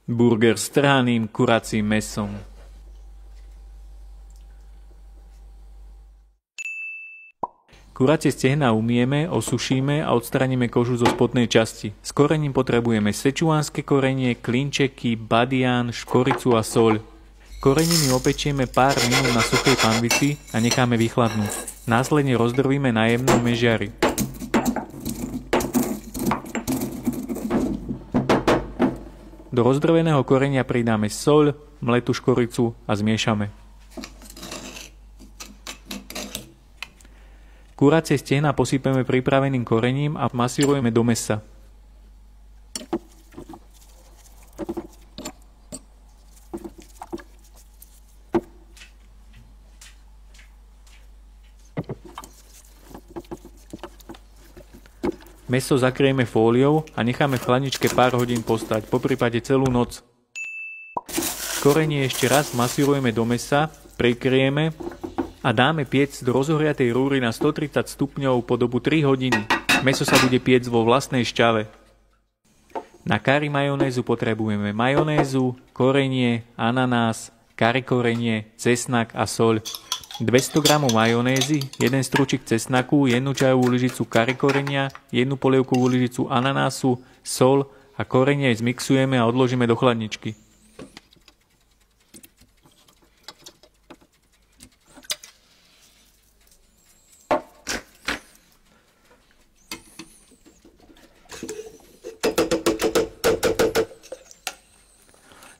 Burger s trhaným kuracím mäsom. Kuracie stehná umieme, osušíme a odstraníme kožu zo spodnej časti. S korením potrebujeme sečuánske korenie, klinčeky, badián, škoricu a soľ. Koreniny opečieme pár minút na suchej panvici a necháme vychladnúť. Následne rozdrvíme na jemnom mežiari. Do rozdrveného korenia pridáme soľ, mletú škoricu a zmiešame. Kuracie stehná posypeme pripraveným korením a masírujeme do mäsa. Mäso zakryjeme fóliou a necháme v chladničke pár hodín postať, poprípade celú noc. Korenie ešte raz masírujeme do mäsa, prikryjeme a dáme piec do rozohriatej rúry na 130 stupňov po dobu 3 hodiny. Mäso sa bude piec vo vlastnej šťave. Na kari majonézu potrebujeme majonézu, korenie, ananás, kari korenie, cesnak a soľ. 200 g majonézy, 1 strúčik cesnaku, 1 čajovú lyžicu kari korenia, 1 polievkovú lyžicu ananásu, soľ a korenie zmixujeme a odložíme do chladničky.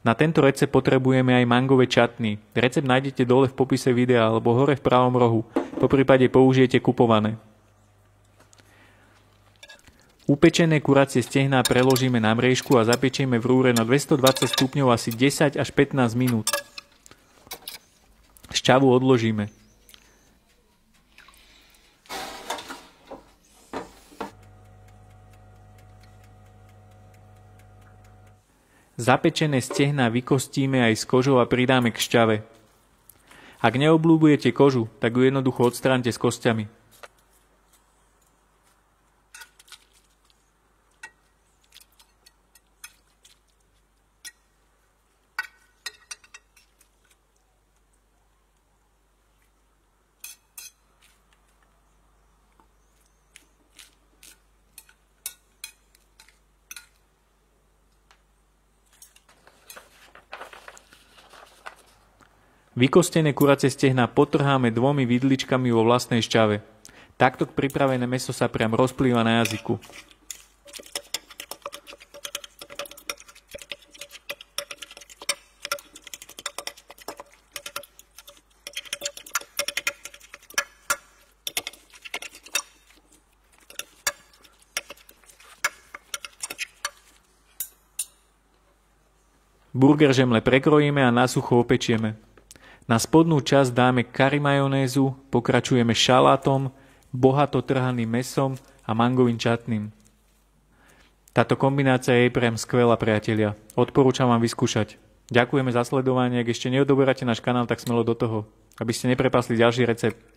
Na tento recept potrebujeme aj mangové čatny. Recept nájdete dole v popise videa alebo hore v pravom rohu. Poprípade použijete kupované. Upečené kuracie stehná preložíme na mriežku a zapečieme v rúre na 220 stupňov asi 10 až 15 minút. Šťavu odložíme. Zapečené stehná vykostíme aj s kožou a pridáme k šťave. Ak neobľúbujete kožu, tak ju jednoducho odstráňte s kosťami. Vykostené kuracie stehná potrháme 2 vidličkami vo vlastnej šťave. Takto pripravené mäso sa priam rozplýva na jazyku. Burger žemle prekrojíme a na sucho opečieme. Na spodnú časť dáme kari majonézu, pokračujeme šalátom, bohato trhaným mäsom a mangovým čatným. Táto kombinácia je priam skvelá, priatelia. Odporúčam vám vyskúšať. Ďakujeme za sledovanie, ak ešte neodoberáte náš kanál, tak smelo do toho, aby ste neprepasli ďalší recept.